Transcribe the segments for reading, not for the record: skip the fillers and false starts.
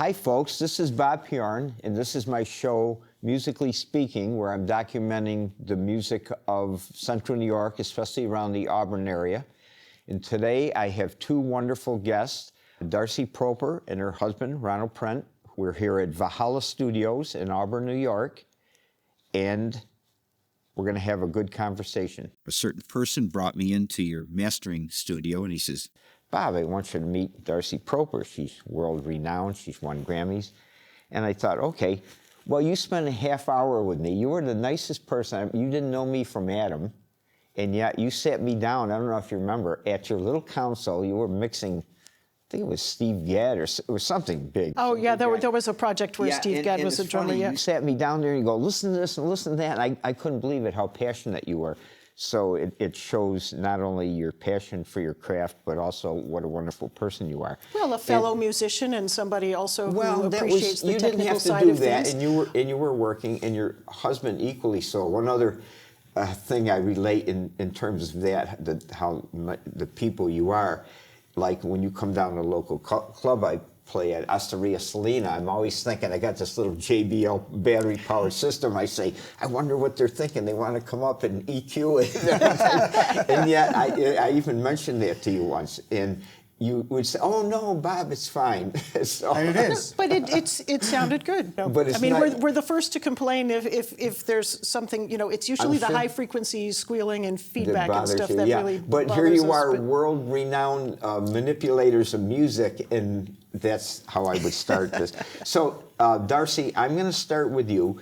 Hi folks, this is Bob Piorun, and this is my show, Musically Speaking, where I'm documenting the music of Central New York, especially around the Auburn area. And today I have two wonderful guests, Darcy Proper and her husband, Ronald Prent. We're here at Valhalla Studios in Auburn, New York, and we're going to have a good conversation. A certain person brought me into your mastering studio, and he says, Bob, I want you to meet Darcy Proper. She's world-renowned. She's won Grammys. And I thought, okay, well, you spent a half hour with me. You were the nicest person. You didn't know me from Adam, and yet you sat me down, I don't know if you remember, at your little console. You were mixing, I think it was Steve Gadd, or it was something big. Oh, yeah, there was a project where Steve Gadd was a drummer, You sat me down there and you go, listen to this and listen to that. And I couldn't believe it, how passionate you were. So it shows not only your passion for your craft, but also what a wonderful person you are. Well, a fellow musician and somebody also who appreciates the you technical didn't have to side do of that, things. and you were working, and your husband equally so. One other thing I relate in terms of that, how the people you are, like when you come down to a local club I play at, Osteria Salina, I'm always thinking, I got this little JBL battery-powered system. I say, I wonder what they're thinking. They want to come up and EQ it. And yet, I even mentioned that to you once. And you would say, oh, no, Bob, it's fine. So, and it is. But it sounded good. No. But I mean, we're the first to complain if there's something, it's usually the high-frequency squealing and feedback and stuff that really But bothers here you us, are, world-renowned manipulators of music, and that's how I would start this. So, Darcy, I'm going to start with you.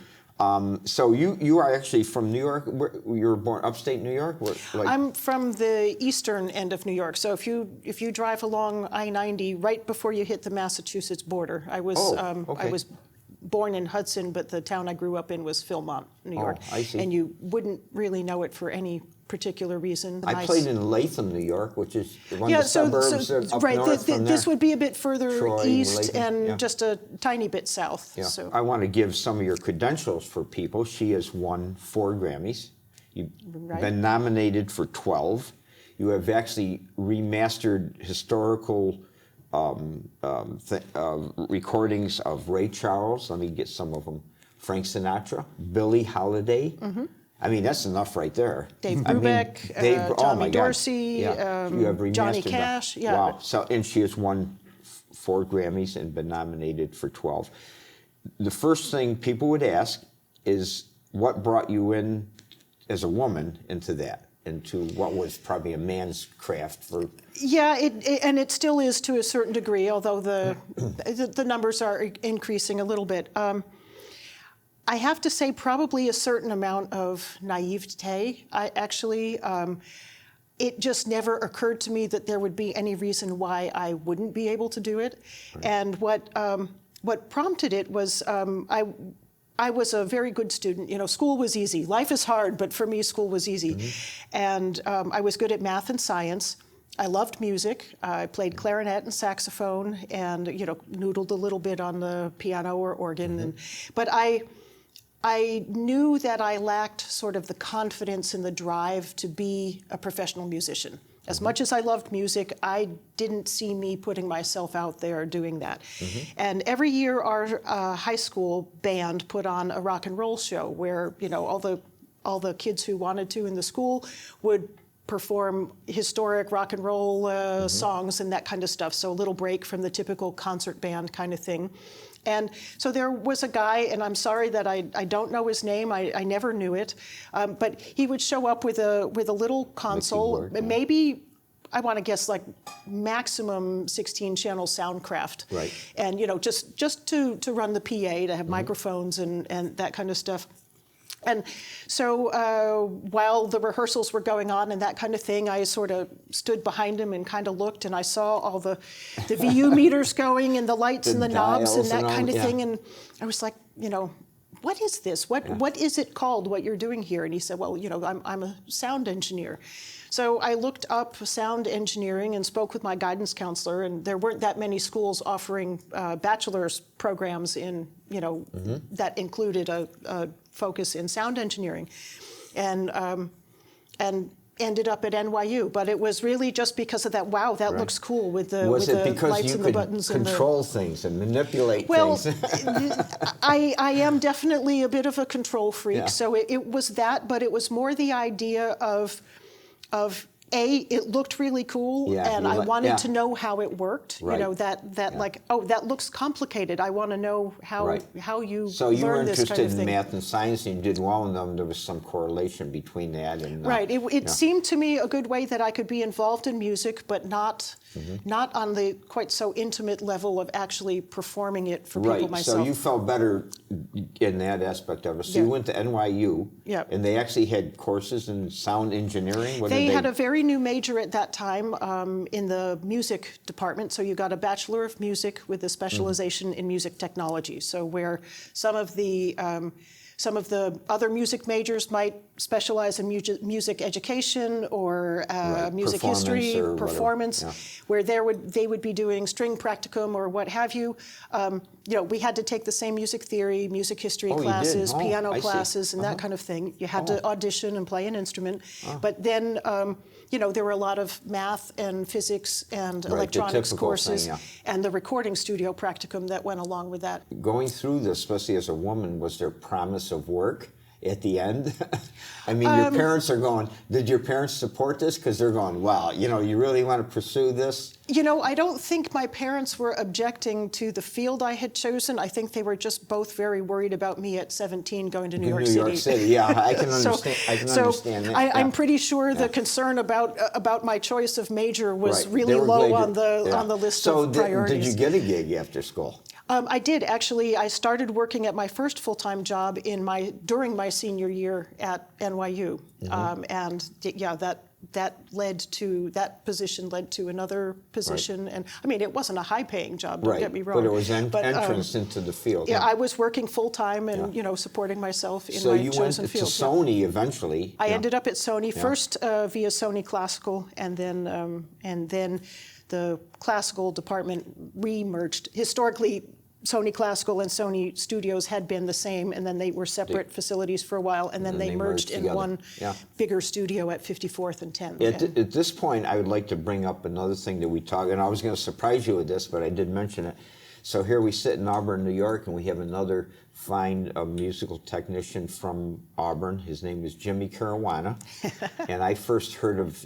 So you are actually from New York. You were born upstate New York? I'm from the eastern end of New York. So if you drive along I-90 right before you hit the Massachusetts border, I was born in Hudson, but the town I grew up in was Philmont, New York. I see. And you wouldn't really know it for any particular reason. I played in Latham, New York, which is one of the suburbs up north from there. This would be a bit further Troy, east Latham, and just a tiny bit south. Yeah. So. I want to give some of your credentials for people. She has won 4 Grammys. You've been nominated for 12. You have actually remastered historical recordings of Ray Charles. Let me get some of them. Frank Sinatra, Billie Holiday. Mm-hmm. I mean, that's enough right there. Dave Brubeck, Tommy Dorsey, Johnny Cash. Yeah. Wow. So, and she has won 4 Grammys and been nominated for 12. The first thing people would ask is, what brought you in as a woman into what was probably a man's craft for? Yeah, and it still is to a certain degree, although the numbers are increasing a little bit. I have to say probably a certain amount of naivete. It just never occurred to me that there would be any reason why I wouldn't be able to do it. Right. And what prompted it was I was a very good student. School was easy. Life is hard, but for me, school was easy. Mm-hmm. And I was good at math and science. I loved music. I played clarinet and saxophone and, noodled a little bit on the piano or organ. Mm-hmm. But I knew that I lacked sort of the confidence and the drive to be a professional musician. As much as I loved music, I didn't see me putting myself out there doing that. Mm-hmm. And every year our high school band put on a rock and roll show where, all the kids who wanted to in the school would perform historic rock and roll songs and that kind of stuff. So a little break from the typical concert band kind of thing. And so there was a guy, and I'm sorry that I don't know his name. I never knew it, but he would show up with a little console, maybe I want to guess like maximum 16-channel Soundcraft, right? And just to run the PA, to have microphones and that kind of stuff. And so while the rehearsals were going on and that kind of thing, I sort of stood behind him and kind of looked, and I saw all the VU meters going and the lights and the knobs and that kind of thing. And I was like, what is this? What is it called, what you're doing here? And he said, well, I'm a sound engineer. So I looked up sound engineering and spoke with my guidance counselor, and there weren't that many schools offering bachelor's programs in, that included a focus in sound engineering. And ended up at NYU, but it was really just because of that. Wow, that looks cool with the Was it because lights you and the could buttons control things and manipulate well, things? I am definitely a bit of a control freak, Yeah. so it was that, but it was more the idea of it looked really cool, Yeah, and you I like- wanted yeah. to know how it worked. Right. You know, that like, oh, that looks complicated. I want to know Right. how you So you were learn this interested kind of in thing. math and science, and you did well in them. There was some correlation between that and Right. It yeah. seemed to me a good way that I could be involved in music, but not Mm-hmm. not on the quite so intimate level of actually performing it for people Right. myself. So you felt better in that aspect of it. So Yeah. you went to NYU, Yeah. and they actually had courses in sound engineering. What They did had a very new major at that time in the music department. So you got a Bachelor of Music with a specialization in music technology. So where some of the other music majors might specialize in music education or Right, music performance history, or whatever, performance, yeah. where they would be doing string practicum or what have you. You know, we had to take the same music theory, music history Oh, you did? classes, Oh, piano I see. classes, and that kind of thing. You had to audition and play an instrument. But then, you know, there were a lot of math and physics and Right, the electronics typical courses, thing, yeah. and the recording studio practicum that went along with that. Going through this, especially as a woman, was there promise of work at the end? I mean, your parents are going, did your parents support this? Because they're going, wow, you know, you really want to pursue this? You know, I don't think my parents were objecting to the field I had chosen. I think they were just both very worried about me at 17 going to New York City. New York City, yeah, I can understand. I can understand that. I'm yeah. pretty sure the Yeah. concern about my choice of major was Right. really They were low glad on the yeah. on the list so of priorities. did you get a gig after school? I did actually. I started working at my first full-time job during my senior year at NYU, and yeah, that position led to another position, and I mean it wasn't a high-paying job. Don't Right, get me wrong. but it was entrance into the field. Yeah, I was working full-time and Yeah. supporting myself in So my you went chosen to field. Sony eventually. I yeah. ended up at Sony first via Sony Classical, and then the classical department re-merged. Historically, Sony Classical and Sony Studios had been the same, and then they were separate facilities for a while, and then they merged in together. one Yeah. bigger studio at 54th and 10th. At this point, I would like to bring up another thing that we talk, and I was going to surprise you with this, but I did mention it. So here we sit in Auburn, New York, and we have another fine musical technician from Auburn. His name is Jimmy Caruana, and I first heard of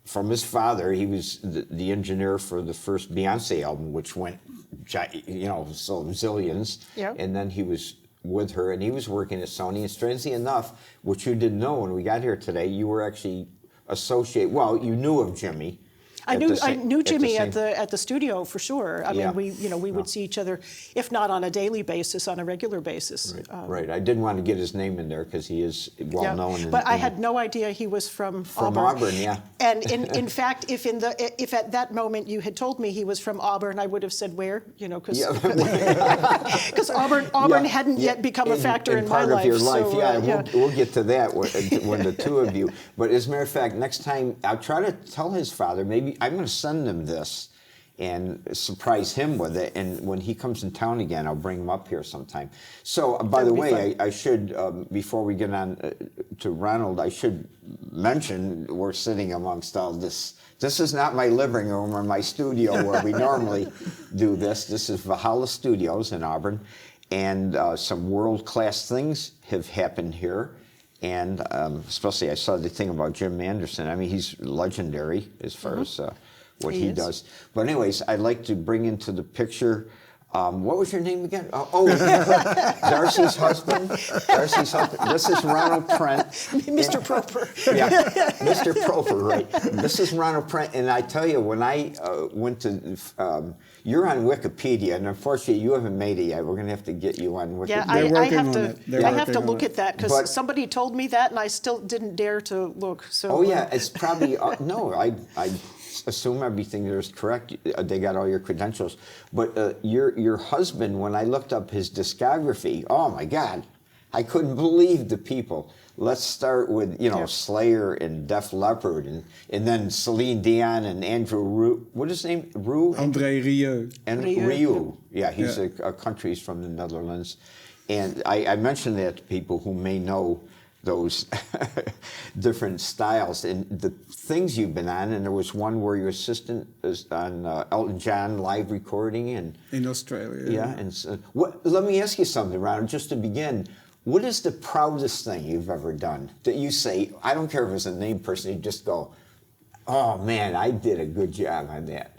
from his father. He was the engineer for the first Beyonce album, which went, so zillions. Yeah. And then he was with her, and he was working at Sony. And strangely enough, which you didn't know when we got here today, you were actually you knew of Jimmy. I knew Jimmy at at the studio for sure. I Yeah. mean, we would see each other, if not on a daily basis, on a regular basis. Right. I didn't want to get his name in there because he is well known. But I had no idea he was from Auburn, yeah. And in fact, if at that moment you had told me he was from Auburn, I would have said where, because Auburn hadn't yet become a factor in my part life. of your life. So, Yeah, we'll get to that when the two of you. But as a matter of fact, next time I'll try to tell his father. Maybe I'm going to send him this and surprise him with it. And when he comes in town again, I'll bring him up here sometime. So, by the way, I should, before we get on to Ronald, I should mention we're sitting amongst all this. This is not my living room or my studio where we normally do this. This is Valhalla Studios in Auburn. And some world-class things have happened here. And especially I saw the thing about Jim Anderson. I mean, he's legendary as far as what he does. But anyways, I'd like to bring into the picture, what was your name again? Darcy's husband. Darcy's husband. This is Ronald Prent. Mr. Proper. Yeah, Mr. Proper, right. This is Ronald Prent. And I tell you, when I went to, you're on Wikipedia, and unfortunately you haven't made it yet. We're going to have to get you on Wikipedia. Yeah, I have to look at that because somebody told me that, and I still didn't dare to look. So. Oh yeah, it's probably no. I assume everything there is correct. They got all your credentials, but your husband. When I looked up his discography, oh my God, I couldn't believe the people. Let's start with Slayer and Def Leppard, and then Celine Dion and Andrew Rieu. What is his name? André Rieu. And Rieu. Yeah, he's a country. He's from the Netherlands. And I mentioned that to people who may know those different styles and the things you've been on. And there was one where your assistant is on Elton John live recording and in Australia. yeah. And so, let me ask you something, Ronald, just to begin. What is the proudest thing you've ever done that you say, I don't care if it's a named person, you just go, oh man, I did a good job on that.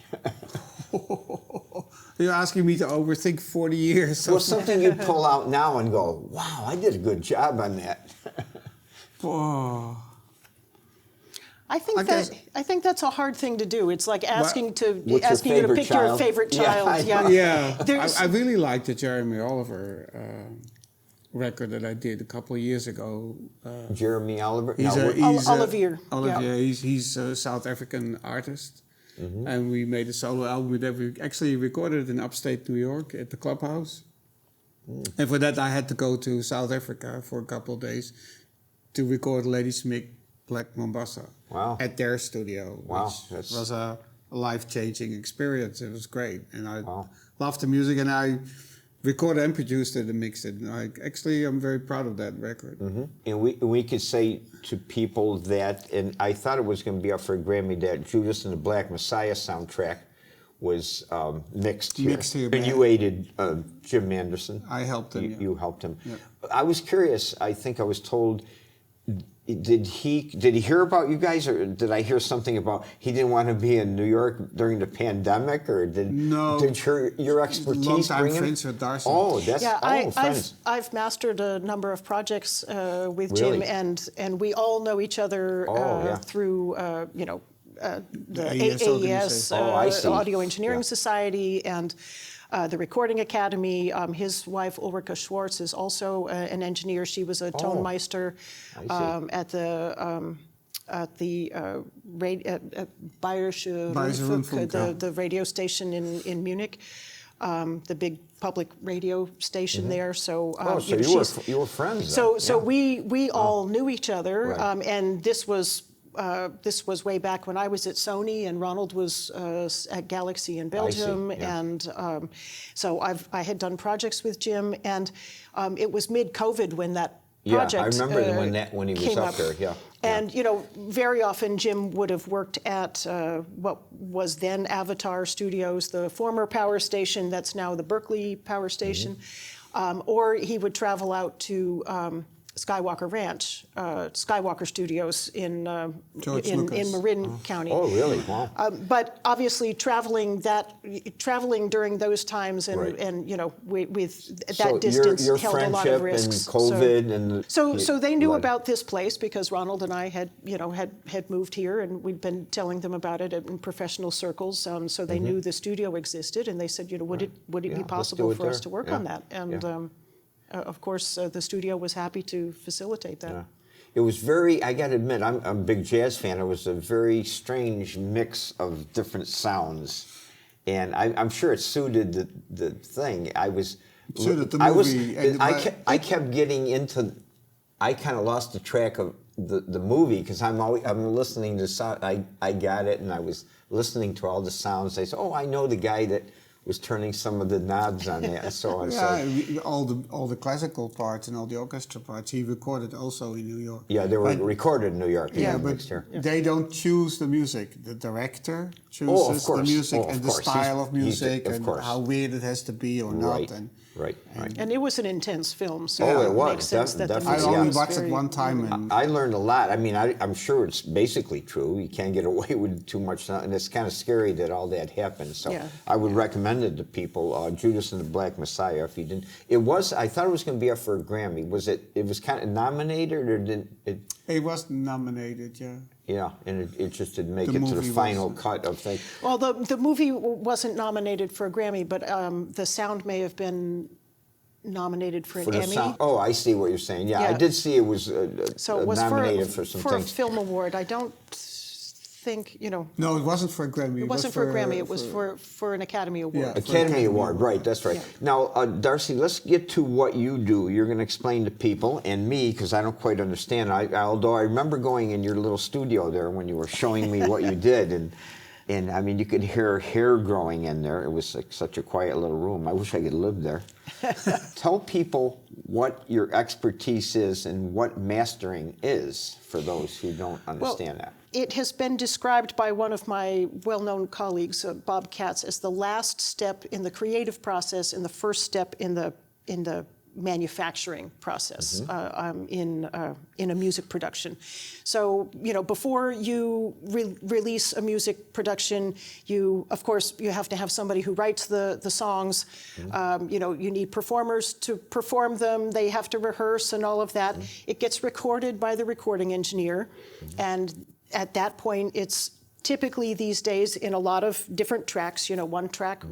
You're asking me to overthink 40 years. Well, something you pull out now and go, wow, I did a good job on that. Oh. I think that's a hard thing to do. It's like asking What's you to pick your favorite child. Yeah, There's- I really liked the Jeremy Oliver record that I did a couple of years ago. Jeremy Oliver? Olivier. Olivier, Yeah. he's a South African artist. And we made a solo album that we actually recorded in upstate New York at the Clubhouse. And for that I had to go to South Africa for a couple of days to record Lady Smith Black Mombasa at their studio, which was a life-changing experience. It was great. And I loved the music, and I recorded and produced it and mixed it. And I'm very proud of that record. And we could say to people that, and I thought it was going to be up for a Grammy, that Judas and the Black Messiah soundtrack was mixed here. And you aided Jim Anderson. I helped him. You helped him. Yeah. I was curious. I think I was told. Did he hear about you guys, or did I hear something about he didn't want to be in New York during the pandemic, or did your expertise long-time bring him? friends with Darcy. Oh, that's friends. I've mastered a number of projects with Jim, and we all know each other through the AES Audio Engineering Society and the Recording Academy. His wife Ulrika Schwartz is also an engineer. She was a Tonmeister at the Bayerische Rundfunk, the radio station in Munich, the big public radio station there. So, you were friends. So we all knew each other, and this was way back when I was at Sony and Ronald was at Galaxy in Belgium, and so I had done projects with Jim, and it was mid-COVID when that project I remember when he was came up there. Yeah. And very often Jim would have worked at what was then Avatar Studios, the former power station that's now the Berkeley Power Station, or he would travel out to Skywalker Ranch, Skywalker Studios in Marin County. Oh, really? Wow. But obviously, traveling during those times, and with that distance, your held a lot of risks. And COVID, so they knew about this place because Ronald and I had moved here, and we'd been telling them about it in professional circles. So they knew the studio existed, and they said, would it be possible for us to work on that? And of course, the studio was happy to facilitate that. Yeah. It was I got to admit, I'm a big jazz fan. It was a very strange mix of different sounds. And I'm sure it suited the thing. Suited the movie. I kept getting into, I kind of lost the track of the movie because I'm listening to sound. I got it, and I was listening to all the sounds. They said, oh, I know the guy that was turning some of the knobs on that, and so on. All the classical parts and all the orchestra parts he recorded also in New York. Yeah, they were recorded in New York. But they don't choose the music. The director chooses the music and the style of music and how weird it has to be or not. Right. And it was an intense film, so it was. makes sense that the I music only was watched it one time. And I learned a lot. I mean, I'm sure it's basically true. You can't get away with too much, and it's kind of scary that all that happened. So I would recommend it to people. Judas and the Black Messiah. If you didn't, I thought it was going to be up for a Grammy. Was it? It was kind of nominated, or did it? It was nominated, yeah. Yeah, and it just didn't make it to the final cut of things. Well, the movie wasn't nominated for a Grammy, but the sound may have been nominated for an Emmy. Oh, I see what you're saying. Yeah, I did see it was nominated for some things. For a film award. I don't think, No, it wasn't for a Grammy. It wasn't for a Grammy. It was for an Academy Award. Yeah, Academy Award, right, that's right. Yeah. Now, Darcy, let's get to what you do. You're going to explain to people, and me, because I don't quite understand. Although I remember going in your little studio there when you were showing me what you did, and And I mean, you could hear hair growing in there. It was like such a quiet little room. I wish I could live there. Tell people what your expertise is and what mastering is for those who don't understand that. It has been described by one of my well-known colleagues, Bob Katz, as the last step in the creative process and the first step in the manufacturing process in a music production. So, you know, before you release a music production, of course, you have to have somebody who writes the songs. You know, you need performers to perform them. They have to rehearse and all of that. It gets recorded by the recording engineer, and at that point, it's typically these days in a lot of different tracks. You know, one track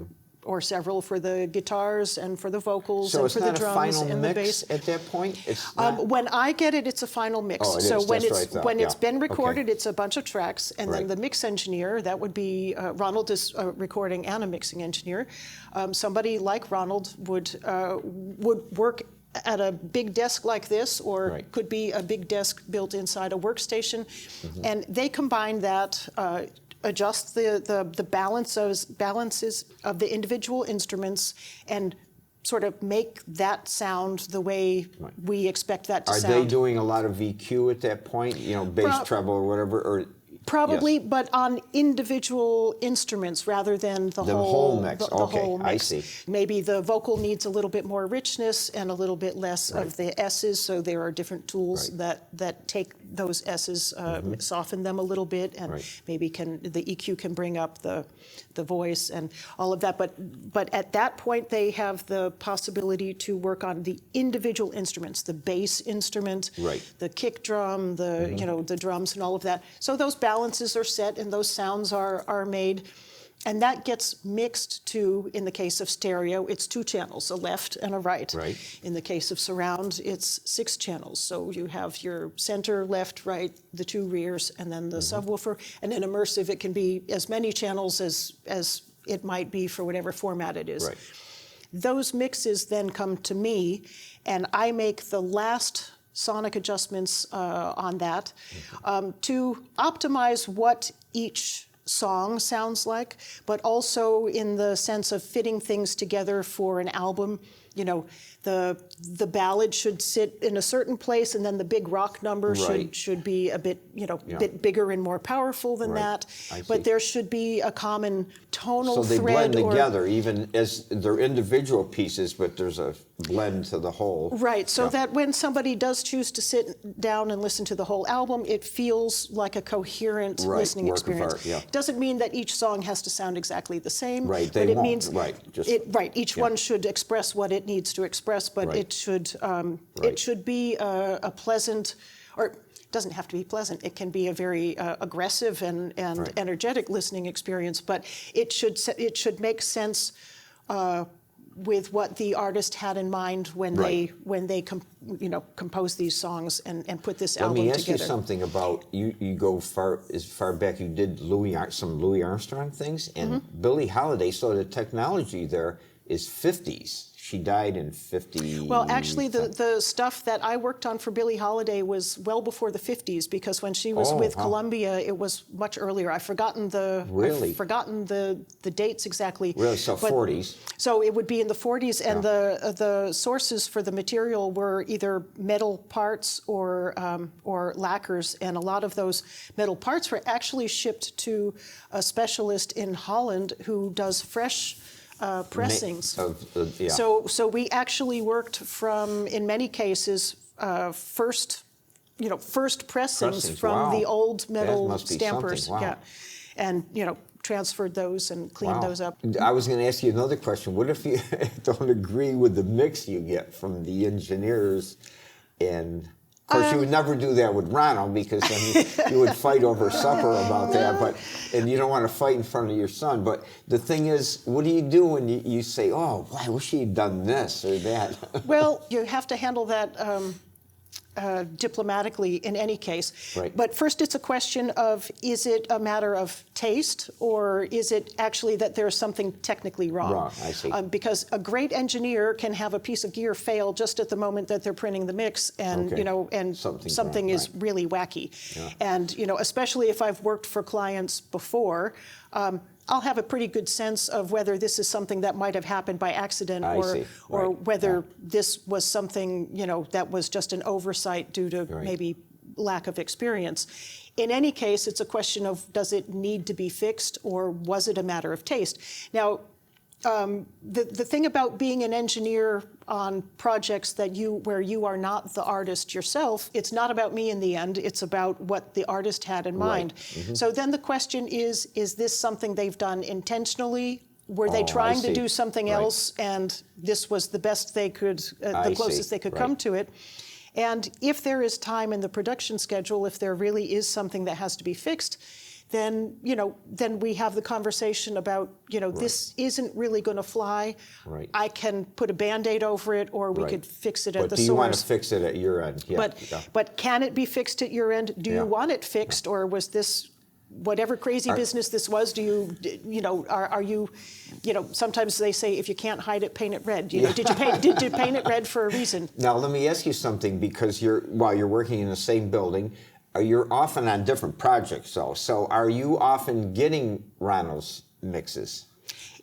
or several for the guitars and for the vocals and for the drums and the bass. So it's not a final mix at that point? It's not... When I get it, it's a final mix. Oh, it so is. when That's it's what I thought. when it's Yeah. been recorded, Okay. it's a bunch of tracks, and then Right. the mix engineer, that would be Ronald is a recording and a mixing engineer. Somebody like Ronald would work at a big desk like this, or Right. could be a big desk built inside a workstation, and they combine that. Adjust the balances of the individual instruments and sort of make that sound the way we expect that to Are sound. they doing a lot of EQ at that point? You know, bass, treble, or whatever? Or Probably, yes. but on individual instruments rather than the whole mix. The Okay, whole I mix. see. Maybe the vocal needs a little bit more richness and a little bit less of the S's. So there are different tools that take those S's, soften them a little bit, and maybe the EQ can bring up the voice and all of that. But at that point, they have the possibility to work on the individual instruments, the bass instrument, the kick drum, you know, the drums and all of that. So those balances are set and those sounds are made. And that gets mixed to, in the case of stereo, it's 2 channels, a left and a right. In the case of surround, it's 6 channels. So you have your center, left, right, the 2 rears, and then the subwoofer. And in immersive, it can be as many channels as it might be for whatever format it is. Those mixes then come to me, and I make the last sonic adjustments on that to optimize what each song sounds like, but also in the sense of fitting things together for an album. You know, the ballad should sit in a certain place, and then the big rock number should be a bit, you know, bit bigger and more powerful than that. But there should be a common tonal thread. So they blend together, even as they're individual pieces, but there's a blend to the whole. Right, so that when somebody does choose to sit down and listen to the whole album, it feels like a coherent listening experience. Doesn't mean that each song has to sound exactly the same. They but it won't. means each one should express what it needs to express, but it should be a pleasant, or it doesn't have to be pleasant. It can be a very aggressive and energetic listening experience, but it should make sense with what the artist had in mind when they composed these songs and put this album together. Let me ask you something about you go as far back. You did some Louis Armstrong things and Billie Holiday. So the technology there is 50s. She died in 50. Well, actually, the stuff that I worked on for Billie Holiday was well before the 50s, because when she was with Columbia, it was much earlier. I've forgotten the dates exactly. Really, so 40s. So it would be in the 40s, and the sources for the material were either metal parts or lacquers, and a lot of those metal parts were actually shipped to a specialist in Holland who does fresh pressings. So we actually worked from, in many cases, first pressings from the old metal stampers. And transferred those and cleaned those up. I was going to ask you another question. What if you don't agree with the mix you get from the engineers? And of course, you would never do that with Ronald, because then you would fight over supper about that. And you don't want to fight in front of your son. But the thing is, what do you do when you say, "Oh, boy, I wish he'd done this or that"? Well, you have to handle that diplomatically in any case. Right. But first, it's a question of, is it a matter of taste, or is it actually that there's something technically wrong? Wrong, I see. Because a great engineer can have a piece of gear fail just at the moment that they're printing the mix, and Okay. and Something's something wrong, is right. really wacky. Yeah. And especially if I've worked for clients before, I'll have a pretty good sense of whether this is something that might have happened by accident, I see. or Right. whether this was something that was just an oversight due to Right. maybe lack of experience. In any case, it's a question of, does it need to be fixed, or was it a matter of taste? Now, the thing about being an engineer on projects where you are not the artist yourself, it's not about me in the end, it's about what the artist had in mind. So then the question is this something they've done intentionally? Were they Oh, I trying to see. do something Right. else, and this was the best they could, I the closest see. they could Right. come to it? And if there is time in the production schedule, if there really is something that has to be fixed, then we have the conversation about, this isn't really going to fly. Right. I can put a Band-Aid over it, or we Right. could fix it at But the do you want to source. fix it at your end? Yeah. Yeah. But can it be fixed at your end? Do Yeah. you want it fixed, or was this whatever crazy business this was? Do you, are you, sometimes they say, if you can't hide it, paint it red. Did you paint it red for a reason? Now, let me ask you something, because while you're working in the same building, you're often on different projects, though. So are you often getting Ronald's mixes?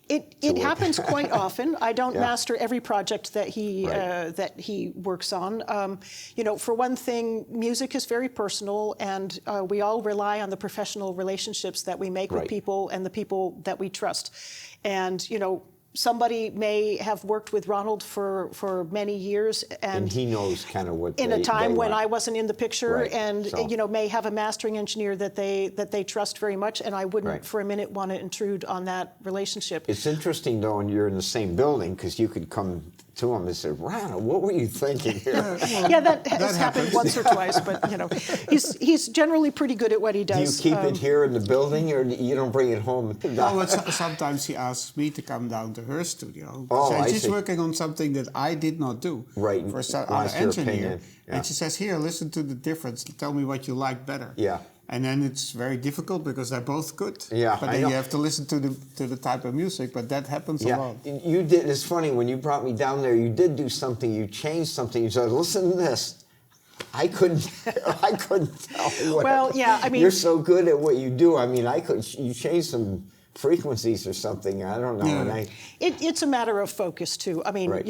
It happens quite often. I don't Yeah. master every project that he works on. For one thing, music is very personal, and we all rely on the professional relationships that we make with Right. people and the people that we trust. And somebody may have worked with Ronald for many years, And he knows kind of what in a time they when want. I wasn't in the picture, Right. and So- may have a mastering engineer that they trust very much, and I wouldn't Right. for a minute want to intrude on that relationship. It's interesting, though, when you're in the same building, because you could come to him and say, Ronald, what were you thinking here? Yeah, that has happened happens. once or twice, but he's generally pretty good at what he Do you does. keep it here in the building, or you don't bring it home? No, but sometimes he asks me to come down to her studio. Oh, So I she's see. working on something that I did not do. Right, For some wants other your engineer. opinion, yeah. And she says, here, listen to the difference. Tell me what you like better. Yeah. And then it's very difficult because they're both good. Yeah, But I then know. you have to listen to the type of music. But that happens a Yeah, lot. you did. It's funny, when you brought me down there, you did do something. You changed something. You said, "Listen to this." I couldn't tell. Well, yeah, I mean- you're so good at what you do. I mean, you changed some frequencies or something. I don't know. Yeah. And It's a matter of focus too. I mean, Right.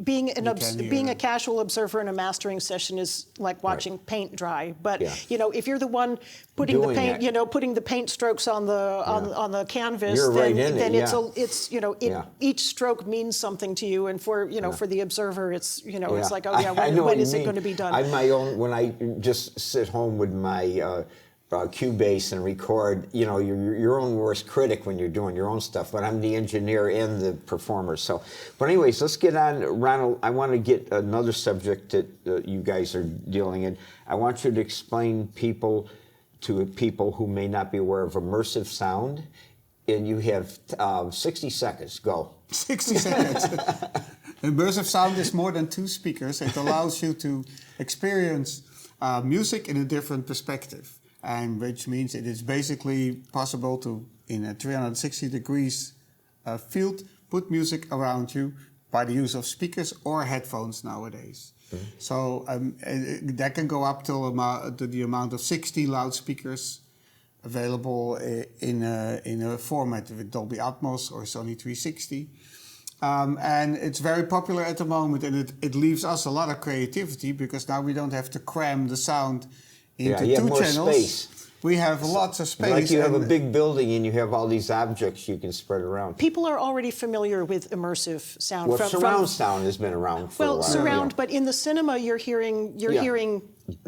being hear a that. casual observer in a mastering session is like watching paint dry. But Yeah. if you're the one putting Doing the paint, it. putting the paint strokes on the canvas, You're right then in it, it's Yeah. each stroke means something to you, and for for the observer, it's it's like, oh yeah, I know what when you is it mean. going to be done? I'm my own. When I just sit home with my Cubase and record, you're your own worst critic when you're doing your own stuff. But I'm the engineer and the performer. So, but anyways, let's get on, Ronald. I want to get another subject that you guys are dealing in. I want you to explain to people who may not be aware of immersive sound, and you have 60 seconds. Go. 60 seconds. Immersive sound is more than two speakers. It allows you to experience music in a different perspective, and which means it is basically possible to, in a 360 degrees field, put music around you by the use of speakers or headphones nowadays. Mm-hmm. So that can go up to the amount of 60 loudspeakers available in a format with Dolby Atmos or Sony 360. And it's very popular at the moment, and it leaves us a lot of creativity, because now we don't have to cram the sound into you have two more channels. space. We have lots of space. Like you have a and- big building and you have all these objects you can spread around. People are already familiar with immersive sound. Well, surround sound has been around for a while. Well, surround, but in the cinema, you're hearing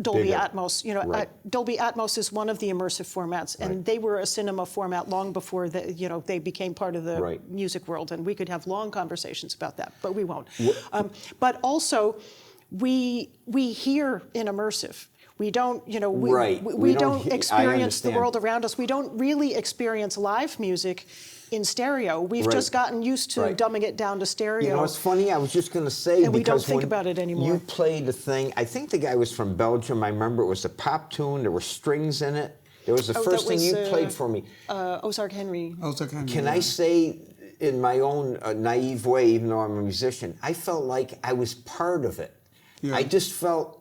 Dolby Bigger. Atmos. Right. Dolby Atmos is one of the immersive formats, and Right. they were a cinema format long before they became part of the Right. music world. And we could have long conversations about that, but we won't. But also, we hear in immersive. We don't, you know, we, Right. we, We we don't don't I experience the understand. world around us. We don't really experience live music in stereo. We've Right. just gotten used to Right. dumbing it down to stereo. You know, it's funny. I was just going to say, And we don't because think when about it anymore. you played the thing, I think the guy was from Belgium. I remember it was a pop tune. There were strings in it. It was the Oh, first that thing was, you played for me. Ozark Henry. Also kind Can I say, in my own naive way, even though I'm a musician, I felt like I was part of it. Yeah. I just felt.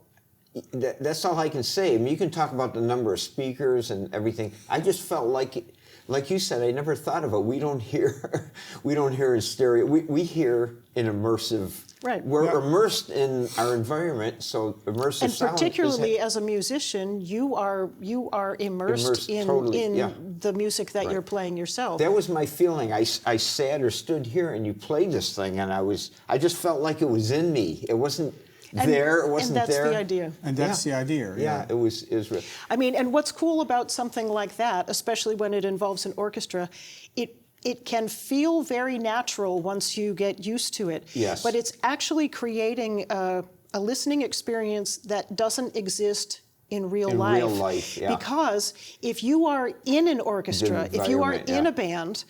That's all I can say. I mean, you can talk about the number of speakers and everything. I just felt like you said, I never thought of it. We don't hear, we don't hear in stereo. We hear in immersive. Right. We're Yeah. immersed in our environment, so immersive And sound. particularly as a musician, you are immersed Immersed in totally, yeah. the music that Right. you're playing yourself. That was my feeling. I sat or stood here and you played this thing, and I just felt like it was in me. It wasn't there. It wasn't and that's there. the idea. And that's the idea. Yeah, it was real. I mean, and what's cool about something like that, especially when it involves an orchestra, it can feel very natural once you get used to it. Yes. But it's actually creating a listening experience that doesn't exist in real In life. real life, yeah. Because if you are in an orchestra, The if you are environment, in yeah. a band,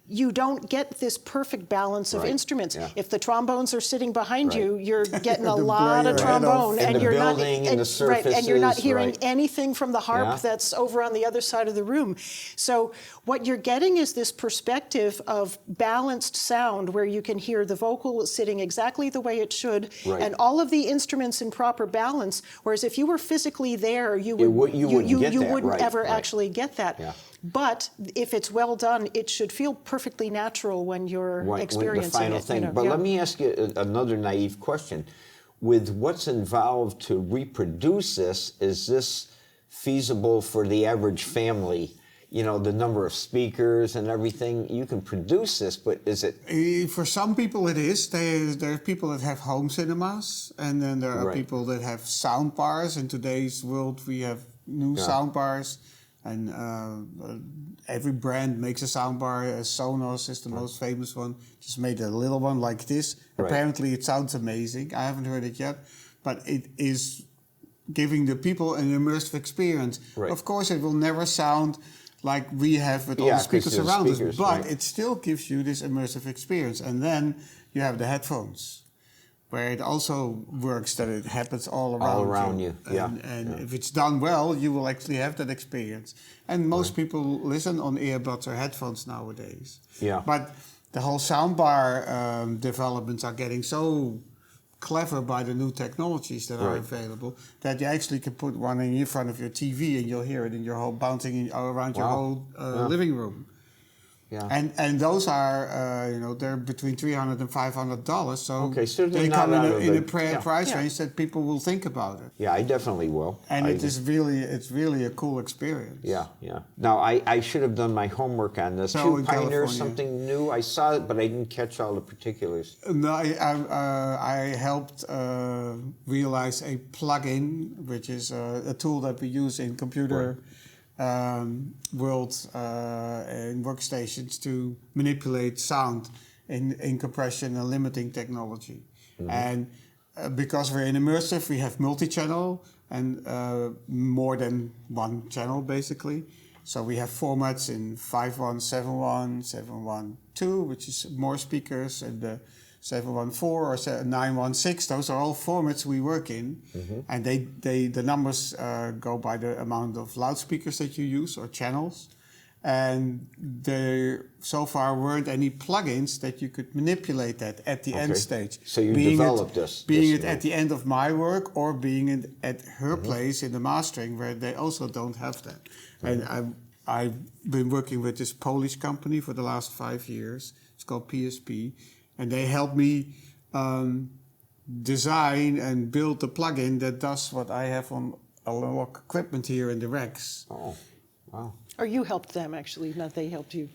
you don't get this perfect balance of Right, instruments. yeah. If the trombones are sitting behind Right. you, you're getting a To lot blow of your head off. trombone, And the you're not building and the right, and you're not surfaces, hearing right. anything from the harp Yeah. that's over on the other side of the room. So what you're getting is this perspective of balanced sound where you can hear the vocal sitting exactly the way it should, Right. and all of the instruments in proper balance. Whereas if you were physically there, you You would wouldn't get that, wouldn't right, ever right. actually get that. Yeah. But if it's well done, it should feel perfectly natural when you're Right, experiencing the final it. thing. You know, But yeah. let me ask you another naive question. With what's involved to reproduce this, is this feasible for the average family? You know, the number of speakers and everything. You can produce this, but is it? For some people it is. There are people that have home cinemas, and then there are Right. people that have sound bars. In today's world, we have new Yeah. sound bars, and every brand makes a sound bar. Sonos is the most famous one. Just made a little one like this. Right. Apparently, it sounds amazing. I haven't heard it yet, but it is giving the people an immersive experience. Right. Of course, it will never sound like we have with all Yeah, the 'cause speakers the around speakers, us, but right. it still gives you this immersive experience. And then you have the headphones, where it also works that it happens all around you, yeah, And yeah. if it's done well, you will actually have that experience. And most people listen on earbuds or headphones nowadays. Yeah. But the whole soundbar developments are getting so clever by the new technologies that are Right. available that you actually can put one in front of your TV and you'll hear it in your whole bouncing around your Wow. whole Yeah. living room. Yeah. And those are they're between $300 and $500. So Okay, so they're they not come out in of a the- price Yeah. range that people will think about it. Yeah, I definitely will. And I- it's really a cool experience. Yeah, yeah. Now, I should have done my homework on this. So Should in Pioneer California. something new? I saw it, but I didn't catch all the particulars. No, I helped realize a plugin, which is a tool that we use in computer world in workstations to manipulate sound in compression and limiting technology. And because we're in immersive, we have multi-channel and more than one channel basically. So we have formats in 5.1, 7.1, 7.1.2, which is more speakers, and the 7.1.4 or 9.1.6. Those are all formats we work in, and the numbers go by the amount of loudspeakers that you use or channels. And there so far weren't any plugins that you could manipulate that at the end Okay. stage. So you Being developed being this it at the end of my work or being it at her place in the mastering where they also don't have that. And I've been working with this Polish company for the last 5 years. It's called PSP, and they helped me design and build the plugin that does what I have on a lot of equipment here in the racks. Oh, wow. Or you helped them, actually, not they helped you.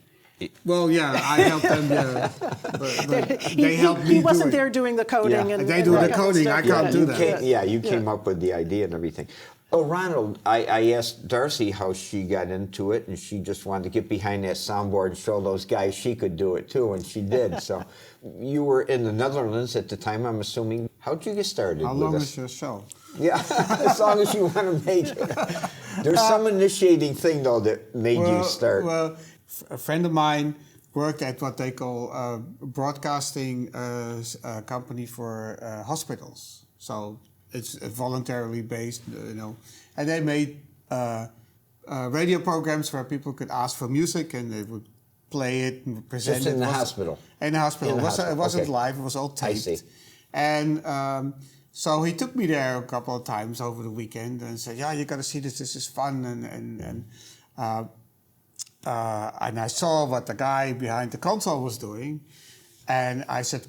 Well, yeah, I helped them, but they helped me He wasn't do it. there doing the coding. Yeah. And They do that the kind of coding, stuff. I can't do you that. Came, you came up with the idea and everything. Oh, Ronald, I asked Darcy how she got into it, and she just wanted to get behind that soundboard and show those guys she could do it too, and she did. So you were in the Netherlands at the time, I'm assuming. How'd you get started How with long us? is your show? Yeah, as long as you want to make it. There's some initiating thing, though, that made you start. Well, a friend of mine worked at what they call a broadcasting company for hospitals. So it's voluntarily based, you know. And they made radio programs where people could ask for music and they would play it and present Just it. in the hospital? In the hospital. In the hospital, It wasn't okay. live, it was all taped. I see. And so he took me there a couple of times over the weekend and said, "Yeah, you got to see this. This is fun." And I saw what the guy behind the console was doing, and I said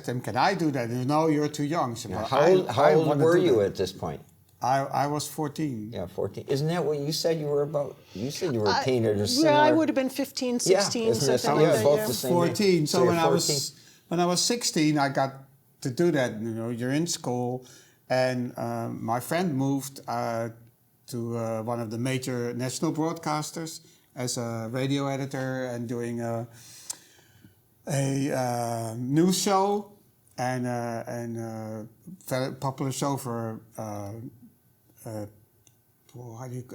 to him, "Can I do that?" And, "No, you're too young." Said, Now, "Well, how old wanna were do you that." at this point? I was 14. Yeah, 14. Isn't that what you said you were about? You said you were a teenager. Yeah, I would have been 15, 16, isn't that something like something? that. Both Yeah. the same 14. age. So you're when I was 16, I got to do that. You know, you're in school, and my friend moved to one of the major national broadcasters as a radio editor and doing a news show and a very popular show for.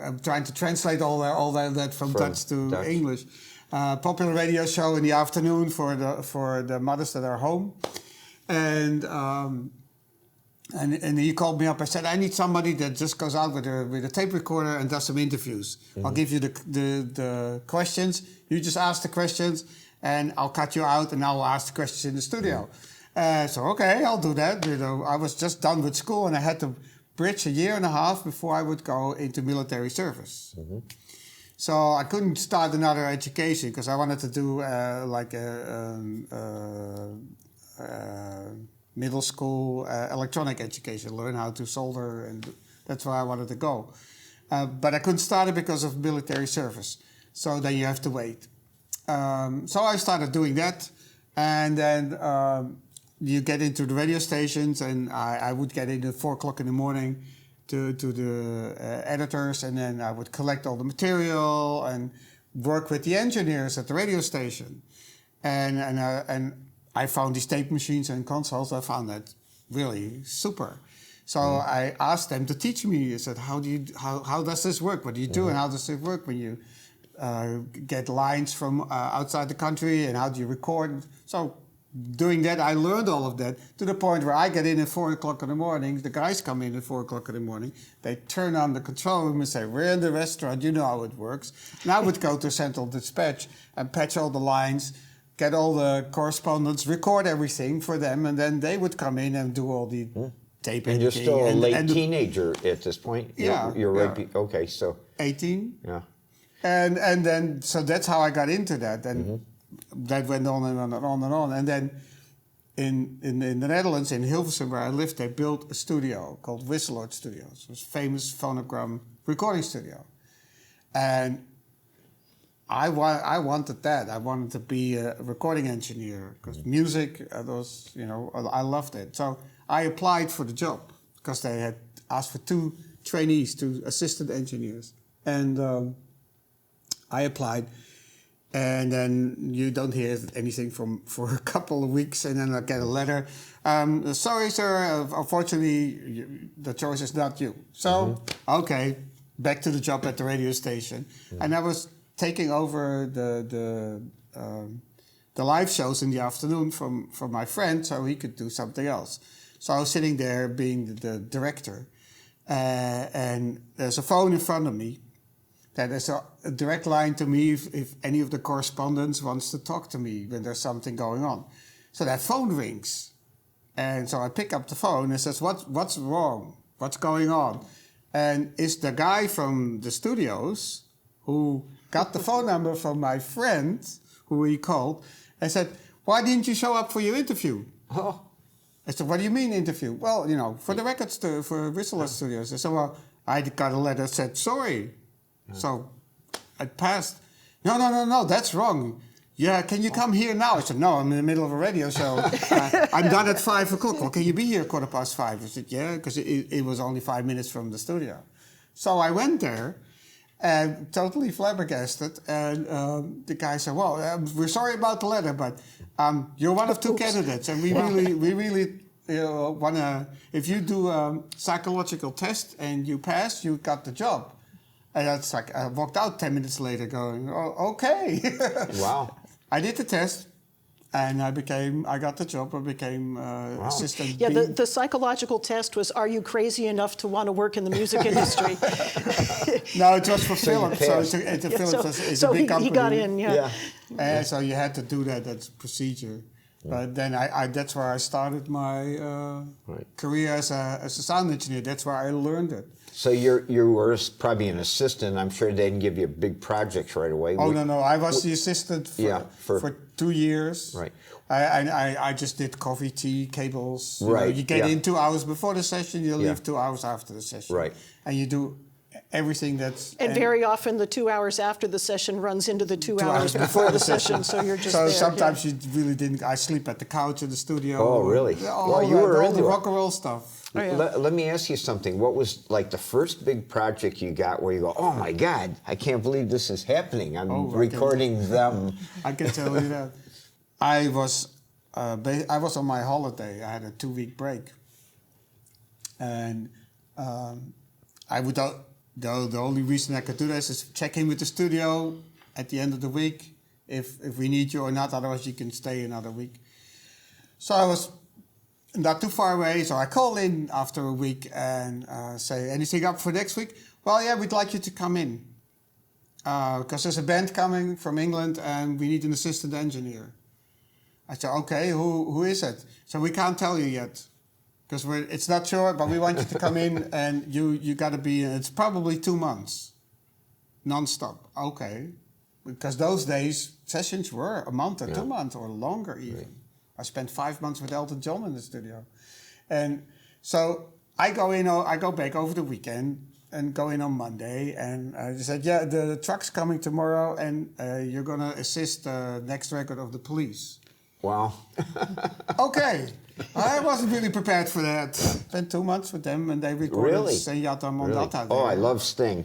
I'm trying to translate all that from Dutch to Dutch. English. Popular radio show in the afternoon for the mothers that are home, and he called me up. I said, "I need somebody that just goes out with a tape recorder and does some interviews. I'll give you the questions. You just ask the questions, and I'll cut you out, and I'll ask the questions in the studio." So okay, I'll do that. You know, I was just done with school, and I had to bridge a year and a half before I would go into military service. So I couldn't start another education because I wanted to do middle school electronic education, learn how to solder, and that's where I wanted to go. But I couldn't start it because of military service. So then you have to wait. So I started doing that, and then you get into the radio stations, and I would get in at 4 o'clock in the morning to the editors, and then I would collect all the material and work with the engineers at the radio station. And I found these tape machines and consoles. I found that really super. So I asked them to teach me. I said, how does this work? What do you do, and how does it work when you get lines from outside the country, and how do you record? So doing that, I learned all of that to the point where I get in at 4 o'clock in the morning. The guys come in at 4 o'clock in the morning. They turn on the control room and say, "We're in the restaurant. You know how it works." And I would go to central dispatch and patch all the lines, get all the correspondence, record everything for them, and then they would come in and do all the tape And you're editing still a late and the teenager at this point? Yeah, You're right. yeah. Okay, so. 18. Yeah. And then, so that's how I got into that. And that went on and on and on and on. And then in the Netherlands, in Hilversum, where I lived, they built a studio called Wisseloord Studios. It was a famous phonogram recording studio. And I wanted that. I wanted to be a recording engineer because music was, you know, I loved it. So I applied for the job because they had asked for 2 trainees, 2 assistant engineers. And I applied, and then you don't hear anything for a couple of weeks, and then I get a letter. "Sorry, sir, unfortunately, the choice is not you." So, okay, back to the job at the radio station. And I was taking over the live shows in the afternoon from my friend, so he could do something else. So I was sitting there being the director, and there's a phone in front of me. That is a direct line to me if any of the correspondents wants to talk to me when there's something going on. So that phone rings. And so I pick up the phone and says, what's wrong? What's going on? And it's the guy from the studios who got the phone number from my friend, who he called, and said, "Why didn't you show up for your interview?" Oh. I said, "What do you mean interview?" "Well, you know, for the records, for Wisseloord Studios." I said, "Well, I got a letter that said sorry." So I passed. No, that's wrong. "Yeah, can you come here now?" I said, "No, I'm in the middle of a radio show. I'm done at 5 o'clock. Well, can you be here 5:15? I said, "Yeah," because it was only 5 minutes from the studio. So I went there, and totally flabbergasted. And the guy said, "Well, we're sorry about the letter, but you're one of 2 candidates, and we really if you do a psychological test and you pass, you got the job. And that's like, I walked out 10 minutes later going, oh, okay. Wow. I did the test. And I got the job. I became assistant. Yeah, the psychological test was, are you crazy enough to want to work in the music industry? No, it was for Philips. Philips is a big company. He got in, yeah. And so you had to do that. That's procedure. But then that's where I started my career as a sound engineer. That's where I learned it. So you were probably an assistant. I'm sure they didn't give you big projects right away. Oh, no. I was the assistant for 2 years. Right. I just did coffee, tea, cables. Right. You get in 2 hours before the session, you leave 2 hours after the session. Right. And you do everything that's... And very often the 2 hours after the session runs into the 2 hours before the session, so you're just So there. sometimes you really didn't... I sleep at the couch in the studio. Oh, really? All You were all into the it. rock and roll stuff. Oh, yeah. Let me ask you something. What was like the first big project you got where you go, oh my God, I can't believe this is happening. I'm recording them. I can tell you that. I was on my holiday. I had a 2-week break. And I would... The only reason I could do this is check in with the studio at the end of the week if we need you or not. Otherwise, you can stay another week. So I was not too far away, so I call in after a week and say, anything up for next week? Well, yeah, we'd like you to come in because there's a band coming from England and we need an assistant engineer. I said, okay, who is it? So we can't tell you yet because it's not sure, but we want you to come in and you got to be, it's probably 2 months, non-stop. Okay, because those days sessions were a month or 2 months or longer even. Right. I spent 5 months with Elton John in the studio. And so I go back over the weekend and go in on Monday. And I said, yeah, the truck's coming tomorrow and you're going to assist the next record of The Police. Wow. Okay. I wasn't really prepared for that. Spent 2 months with them and they recorded Senyata Mondata. Oh, I love Sting.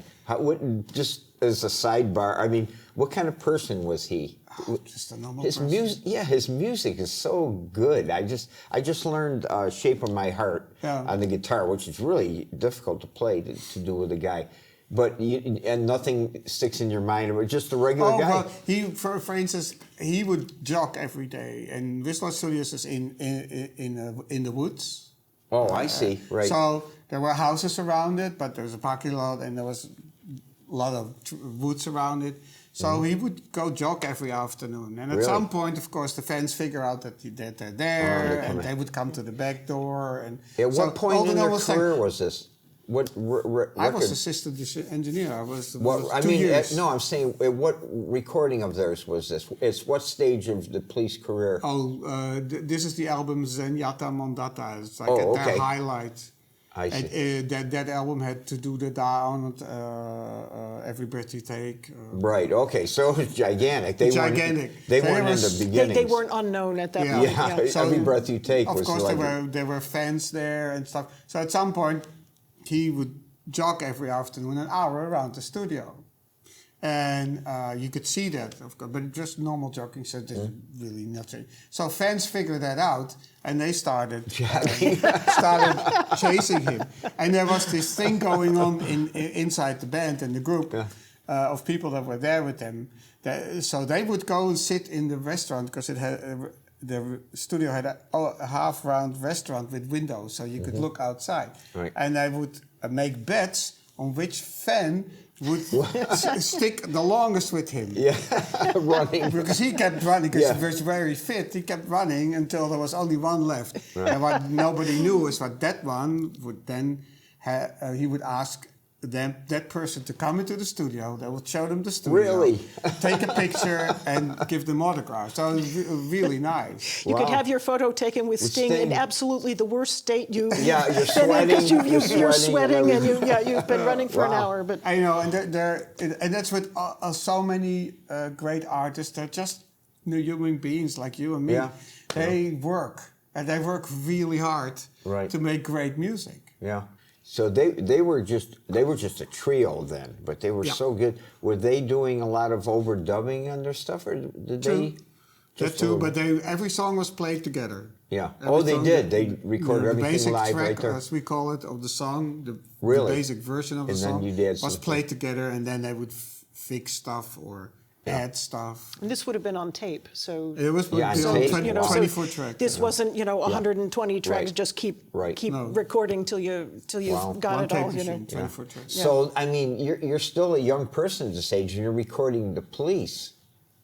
Just as a sidebar, I mean, what kind of person was he? Just a normal person. His music is so good. I just learned "Shape of My Heart" on the guitar, which is really difficult to play to do with a guy. But and nothing sticks in your mind. But just a regular guy. Well, he, for instance, he would jog every day, and Whistler Studios is in the woods. Oh, I see. Right. So there were houses around it, but there was a parking lot, and there was a lot of woods around it. So he would go jog every afternoon. And at some point, of course, the fans figure out that they're there, and they would come to the back door. And at what point in your career was this? I was assistant engineer. I was 2 years. No, I'm saying, what recording of theirs was this? It's what stage of the Police career? Oh, this is the album Zenyatta Mondata. It's like their highlight. I see. And that album had to do the Down, Every Breath You Take. Right, okay, so it was gigantic. They weren't in the beginning. They weren't unknown at that point. Yeah. So, Every Breath You Take was like... Of course, there were fans there and stuff. So at some point, he would jog every afternoon an hour around the studio. And you could see that, of course, but just normal jogging, so it's really nothing. So fans figured that out, and they started chasing him. And there was this thing going on inside the band and the group of people that were there with them. So they would go and sit in the restaurant because the studio had a half-round restaurant with windows, so you could look outside. Right. And they would make bets on which fan would stick the longest with him. Yeah, running. Because he kept running, because he was very fit. He kept running until there was only one left. Right. And what nobody knew is what that one would then, he would ask that person to come into the studio. They would show them the studio. Really? Take a picture and give them autographs. So it was really nice. You could have your photo taken with Sting in absolutely the worst state you've been you're sweating. Because you're sweating and you've been running for an hour. But I know, and that's with so many great artists. They're just human beings like you and me. Yeah. They work, and they work really hard to make great music. Yeah. So they were just a trio then, but they were so good. Were they doing a lot of overdubbing on their stuff, or did they? That too, but every song was played together. Yeah. Every They song did. They recorded the everything basic live track, right there. as we call it, of the song, the Really? basic version of the And then song you'd add was something. played together, and then they would fix stuff or add stuff. And this would have been on tape, so. It was Yeah, on on tape, 24 so tracks. this wasn't 120 tracks. Right. Just keep Right. keep No. recording till you Wow. got one it tape all. machine, 24 tracks. So, I mean, you're still a young person at this age, and you're recording the police.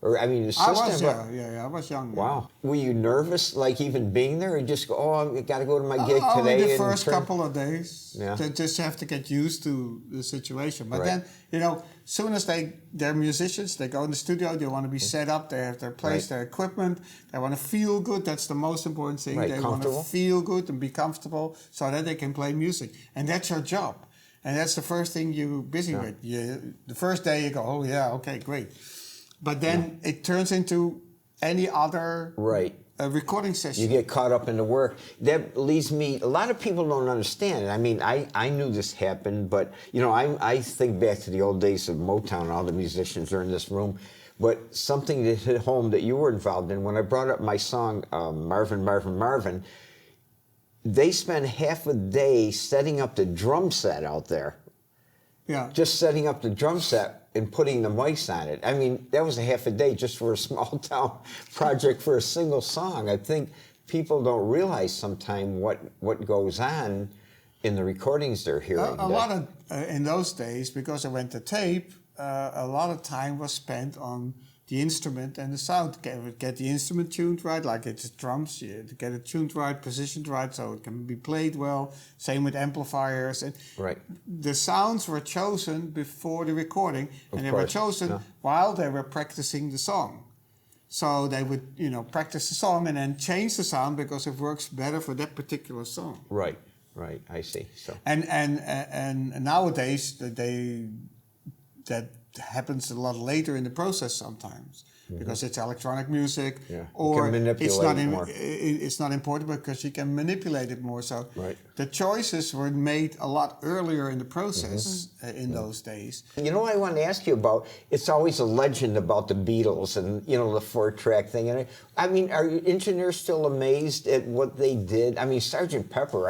Or, I mean, the I system. was, I was young. Wow. Were you nervous, like even being there, or just go, I got to go to my gig today? Only the and first turn- couple of days. Yeah. They just have to get used to the situation. But Right. then, soon as they're musicians, they go in the studio, they want to be set up, they have their place, Right. their equipment, they want to feel good. That's the most important thing. Right, They want to comfortable. feel good and be comfortable so that they can play music. And that's your job. And that's the first thing you're busy with. The first day you go, oh yeah, okay, great. But then it turns into any other Right. recording session. You get caught up in the work. That leads me, a lot of people don't understand it. I mean, I knew this happened, but, I think back to the old days of Motown, all the musicians are in this room. But something that hit home that you were involved in, when I brought up my song, Marvin, Marvin, Marvin, they spent half a day setting up the drum set out there. Yeah. Just setting up the drum set and putting the mics on it. I mean, that was a half a day just for a small town project for a single song. I think people don't realize sometimes what goes on in the recordings they're hearing. A lot of, in those days, because I went to tape, a lot of time was spent on the instrument and the sound. Get the instrument tuned right, like it's drums, you have to get it tuned right, positioned right, so it can be played well. Same with amplifiers. And Right. the sounds were chosen before the recording, and they were course, chosen yeah. while they were practicing the song. So they would, practice the song and then change the sound because it works better for that particular song. Right, I see. So And nowadays that happens a lot later in the process sometimes because it's electronic music, Yeah, you or can manipulate it's not it more. it's not important because you can manipulate it more. So Right. the choices were made a lot earlier in the process in those days. You know what I wanted to ask you about? It's always a legend about the Beatles and, the 4-track thing. And I mean, are you engineers still amazed at what they did? I mean, Sgt. Pepper,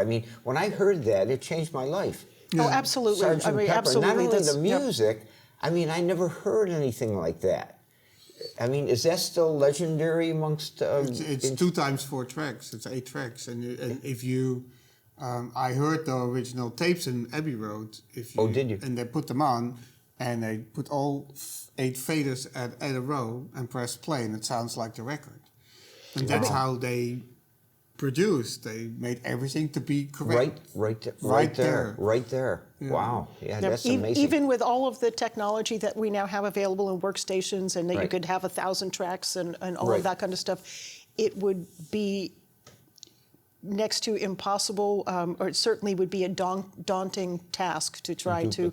when I heard that, it changed my life. Oh, absolutely. Sgt. I mean, Pepper, absolutely. not only That's- the yep. music, I never heard anything like that. I mean, is that still legendary amongst... It's 2 times 4 tracks. It's 8 tracks, and if you, I heard the original tapes in Abbey Road. Oh, did you? And they put them on, and they put all 8 faders at a row and press play, and it sounds like the record. And that's how they produced. They made everything to be correct. Right there. Yeah. Wow, yeah, that's Yeah, amazing. Even with all of the technology that we now have available in workstations, and that you Right. could have 1,000 tracks and all Right. of that kind of stuff, it would be next to impossible, or it certainly would be a daunting task to try to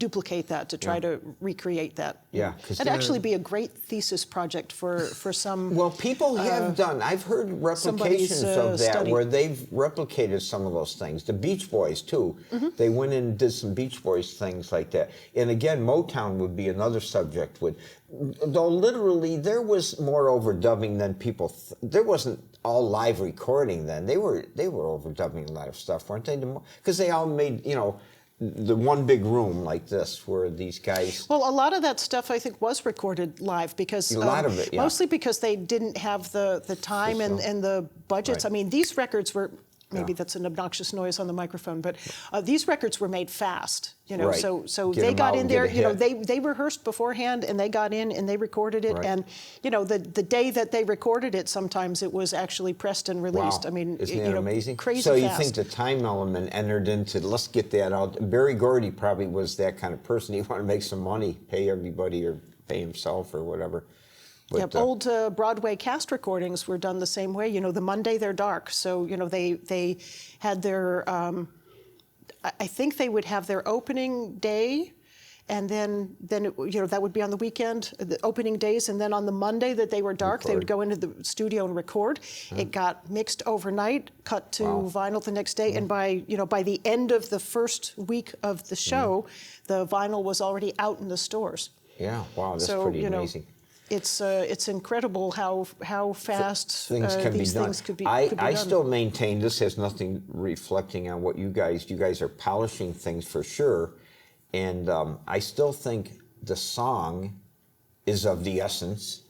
duplicate that, to try to recreate that. Yeah, 'cause It'd actually be a great thesis project for some. Well, people have done. I've heard replications somebody's, of that study. where they've replicated some of those things. The Beach Boys too. They went in and did some Beach Boys things like that. And again, Motown would be another subject. Though literally there was more overdubbing than people. There wasn't all live recording then. They were overdubbing a lot of stuff, weren't they? Because they all made the one big room like this where these guys. Well, a lot of that stuff I think was recorded live because A lot of it, yeah. mostly because they didn't have the time and the budgets. Right. I mean, these records were. Maybe Yeah. that's an obnoxious noise on the microphone, but these records were made fast, Right. So Get they 'em got out in and there, get a hit. they rehearsed beforehand and they got in and they recorded it, Right. and the day that they recorded it, sometimes it was actually pressed and released. Wow. I mean, Isn't that amazing? crazy so you fast. think the time element entered into, let's get that out. Barry Gordy probably was that kind of person. He wanted to make some money, pay everybody or pay himself or whatever. But, Old Broadway cast recordings were done the same way. The Monday they're dark, so they had their. I think they would have their opening day, and then that would be on the weekend, the opening days, and then on the Monday that they were dark, they would go into the studio and record. It got mixed overnight, cut to vinyl the next day, and by the end of the first week of the show, the vinyl was already out in the stores. Yeah, wow, that's So, pretty amazing. it's incredible how fast things can be these done. things could be I done. still maintain this has nothing reflecting on what you guys are polishing things for sure, and I still think the song is of the essence,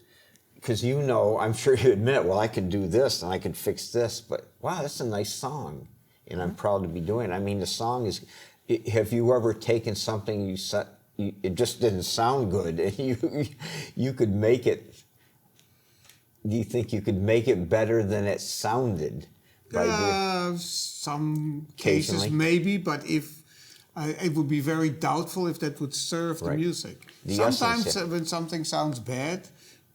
because I'm sure you admit, well, I could do this and I could fix this, but wow, that's a nice song, and I'm proud to be doing it. I mean, the song is. Have you ever taken something you said? It just didn't sound good, and you could make it. Do you think you could make it better than it sounded? Some cases maybe, but if it would be very doubtful if that would serve the music. Sometimes when something sounds bad,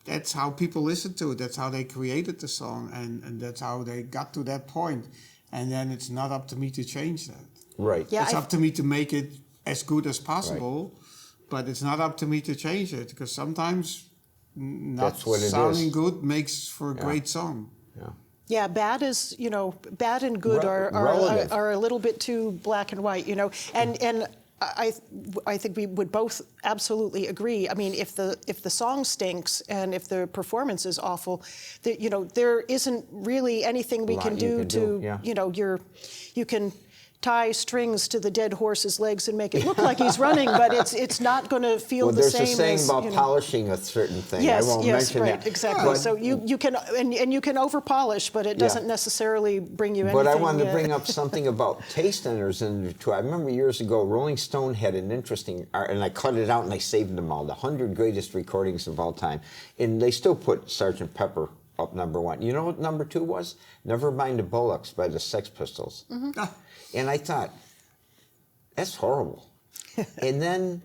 that's how people listen to it. That's how they created the song, and that's how they got to that point. And then it's not up to me to change that. Right. Yeah, it's up to me to make it as good as possible, but it's not up to me to change it, because sometimes not sounding good makes for a great song. Yeah. Yeah, bad and good are a little bit too black and white, and I think we would both absolutely agree. I mean, if the song stinks and if the performance is awful, there isn't really anything we can do to you can tie strings to the dead horse's legs and make it look like he's running, but it's not going to feel the same. There's a saying as, about polishing a certain thing. Yes, I won't mention right, that. Exactly. But, so you can and you can over polish, but it doesn't necessarily bring you anything. But I wanted to bring up something about taste enters into it too. I remember years ago, Rolling Stone had an interesting, and I cut it out and I saved them all, the 100 greatest recordings of all time, and they still put Sgt. Pepper up #1. You know what #2 was? Nevermind the Bollocks by the Sex Pistols. Mm-hmm. And I thought, that's horrible. And then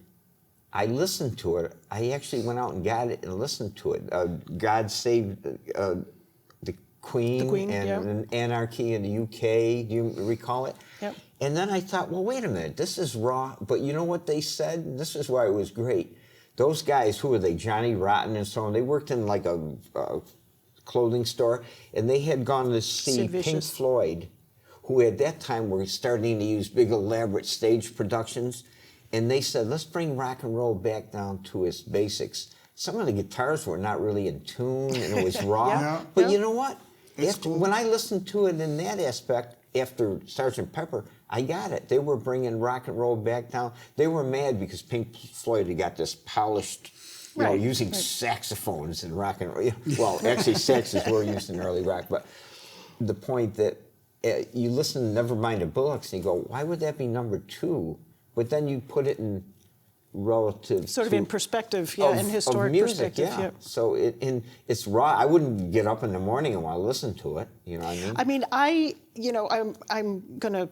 I listened to it. I actually went out and got it and listened to it. God Save the Queen and Anarchy in the UK. Do you recall it? Yep. And then I thought, well, wait a minute. This is raw. But you know what they said? This is why it was great. Those guys, who were they? Johnny Rotten and so on. They worked in like a clothing store. And they had gone to see Pink Floyd, who at that time were starting to use big elaborate stage productions, and they said, let's bring rock and roll back down to its basics. Some of the guitars were not really in tune, and it was raw. But you know what? When I listened to it in that aspect, after Sgt. Pepper, I got it. They were bringing rock and roll back down. They were mad because Pink Floyd had got this polished, using saxophones in rock and roll. Well, actually, saxes were used in early rock, but the point that you listen to Nevermind the Bullocks and you go, why would that be #2? But then you put it in relative sort of in perspective, in historic music, perspective. So it's raw. I wouldn't get up in the morning and want to listen to it. You know what I mean? I'm going to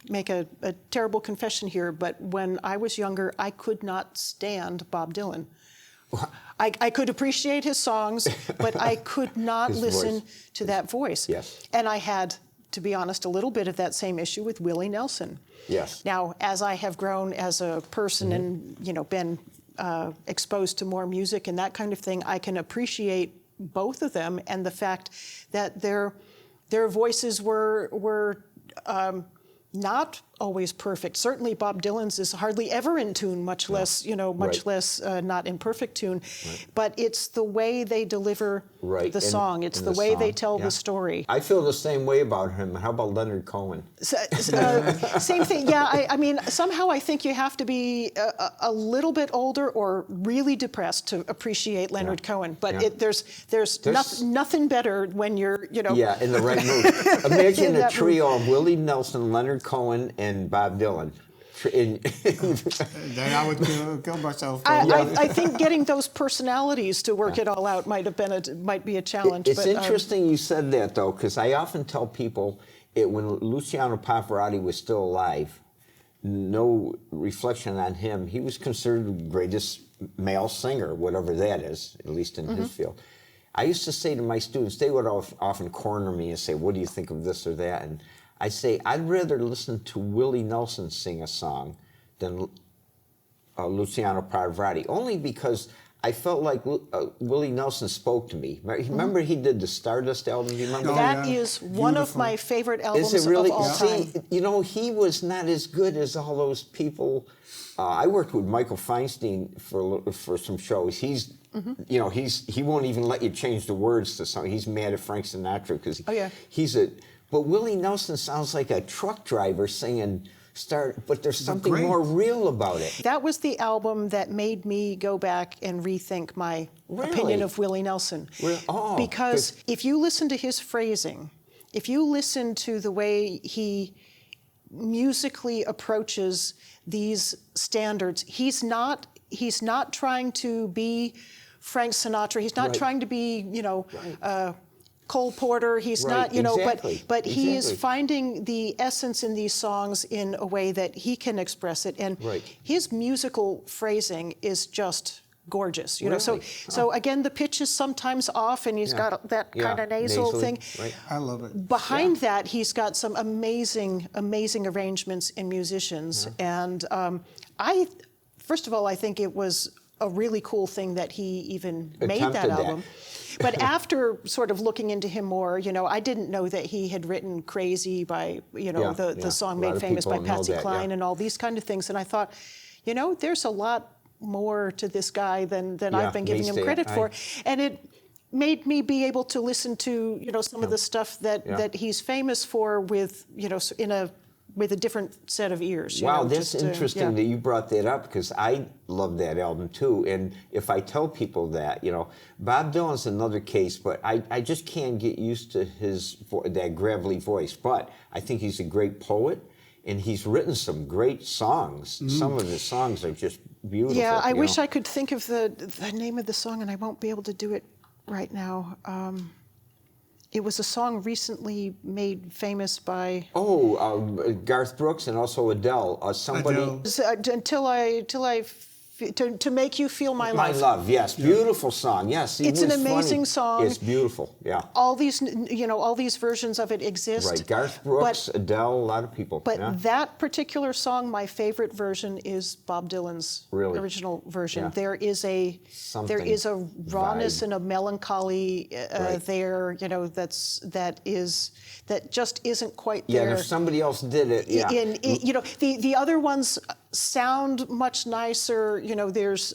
make a terrible confession here, but when I was younger, I could not stand Bob Dylan. I could appreciate his songs, but I could not listen to that voice. Yes. And I had, to be honest, a little bit of that same issue with Willie Nelson. Yes. Now, as I have grown as a person and been exposed to more music and that kind of thing, I can appreciate both of them and the fact that their voices were not always perfect. Certainly, Bob Dylan's is hardly ever in tune, much less, less not in perfect tune. Right. But it's the way they deliver the song. It's the way they tell the story. I feel the same way about him. How about Leonard Cohen? Same thing. Yeah, I mean, somehow I think you have to be a little bit older or really depressed to appreciate Leonard Cohen. But there's nothing better when you're, Yeah, in the right mood. Imagine a trio of Willie Nelson, Leonard Cohen, and Bob Dylan. Then I would kill myself. I think getting those personalities to work it all out might be a challenge. It's interesting you said that, though, because I often tell people when Luciano Pavarotti was still alive, no reflection on him, he was considered the greatest male singer, whatever that is, at least in his field. I used to say to my students, they would often corner me and say, what do you think of this or that? And I say, I'd rather listen to Willie Nelson sing a song than Luciano Pavarotti, only because I felt like Willie Nelson spoke to me. Remember he did the Stardust album? Do you remember that? That is one of my favorite albums Is it really? of all time. See, you know, he was not as good as all those people. I worked with Michael Feinstein for some shows. He's, you know, he won't even let you change the words to something. He's mad at Frank Sinatra because but Willie Nelson sounds like a truck driver singing but there's something more real about it. That was the album that made me go back and rethink my opinion of Willie Nelson. Because if you listen to his phrasing, if you listen to the way he musically approaches these standards, he's not trying to be Frank Sinatra. He's not trying to be, you know, Cole Porter. He's not, you know, but he is finding the essence in these songs in a way that he can express it. And his musical phrasing is just gorgeous, you know. So again, the pitch is sometimes off, and he's got that kind of nasal thing. I love it. Behind that, he's got some amazing arrangements and musicians. And first of all, I think it was a really cool thing that he even made that album. But after sort of looking into him more, you know, I didn't know that he had written Crazy by, you know, the song made famous by Patsy Cline and all these kind of things. And I thought, you know, there's a lot more to this guy than I've been giving him credit for. And it made me be able to listen to, you know, some of the stuff that he's famous for with, you know, with a different set of ears. Wow, that's interesting that you brought that up, because I love that album too. And if I tell people that, you know, Bob Dylan's another case, but I just can't get used to that gravelly voice. But I think he's a great poet, and he's written some great songs. Some of his songs are just beautiful. Yeah, I wish I could think of the name of the song, and I won't be able to do it right now. It was a song recently made famous by Garth Brooks and also Adele. To Make You Feel My Love. My Love, yes, beautiful song. Yes, it's an amazing song. It's beautiful. Yeah. All these, you know, all these versions of it exist. Right, Garth Brooks, Adele, a lot of people. But that particular song, my favorite version is Bob Dylan's original version. Yeah. There is a rawness and a melancholy there, you know, that just isn't quite there. Yeah, and if somebody else did it, you know, the other ones sound much nicer. You know, there's,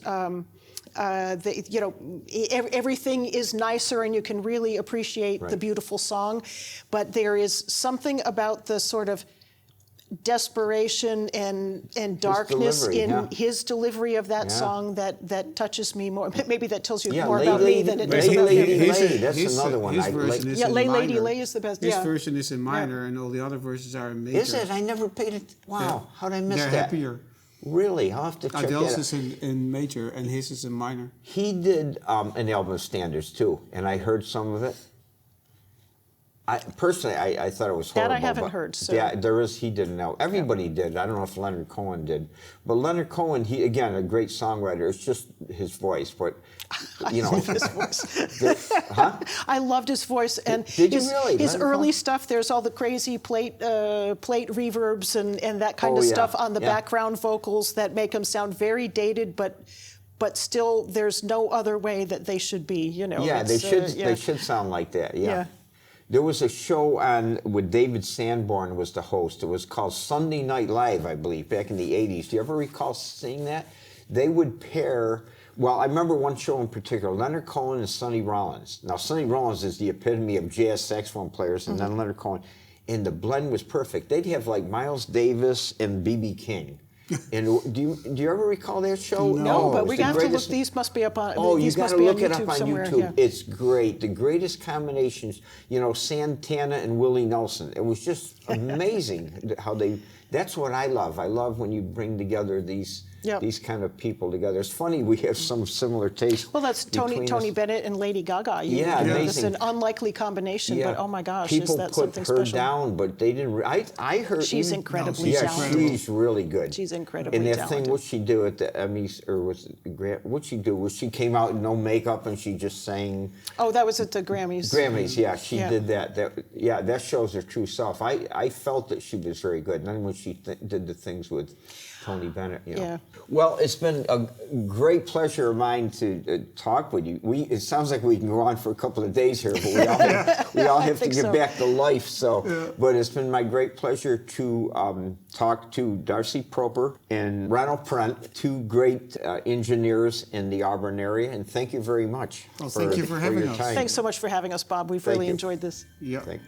everything is nicer, and you can really appreciate the beautiful song. But there is something about the sort of desperation and darkness in his delivery of that song that touches me more. Maybe that tells you more about me than it does about him. That's another one. His version is in Lay Lady minor. Lay is the best. His version is in minor, and all the other versions are in major. Is it? I never paid it. Wow, how did I miss that? They're happier. Really? I'll have to check that out. Adele's is in major, and his is in minor. He did an album of standards, too, and I heard some of it. Personally, I thought it was horrible. That I haven't heard. So. Yeah, he did an album. Everybody did. I don't know if Leonard Cohen did. But Leonard Cohen, he, again, a great songwriter. It's just his voice. But, you know. I love his voice. I loved his voice. And did you really? His early stuff, there's all the crazy plate reverbs and that kind of stuff on the background vocals that make him sound very dated, but still there's no other way that they should be, you know. Yeah, they should sound like that, yeah. There was a show on with David Sanborn was the host. It was called Sunday Night Live, I believe, back in the 80s. Do you ever recall seeing that? They would pair, well, I remember one show in particular, Leonard Cohen and Sonny Rollins. Now, Sonny Rollins is the epitome of jazz saxophone players, and then Leonard Cohen. And the blend was perfect. They'd have like Miles Davis and B.B. King. And do you ever recall that show? No, but we have to look. These must be up on. Oh, you got to look it up on somewhere. YouTube. Yeah. It's great. The greatest combinations. You know, Santana and Willie Nelson. It was just amazing how they. That's what I love. I love when you bring together these kind of people together. It's funny we have some similar tastes. Well, that's Tony Bennett and Lady Gaga. Amazing. It's an unlikely combination, but oh my gosh, people is that something special? People put her down, but they didn't. I heard she's incredibly talented. She's really good. She's incredibly talented. And that thing, what'd she do at the Emmys, or what'd she do? Was she came out in no makeup and she just sang? Oh, that was at the Grammys. Grammys, yeah, she did that. That shows her true self. I felt that she was very good. And then when she did the things with Tony Bennett. You know. Yeah. Well, it's been a great pleasure of mine to talk with you. It sounds like we can go on for a couple of days here, but we all have to think get so. back to life. So, but it's been my great pleasure to talk to Darcy Proper and Ronald Prent, two great engineers in the Auburn area. And thank you very much. Well, thank you for having your us. time. Thanks so much for having us, Bob. We've Thank really you. enjoyed this. Yeah. Thank-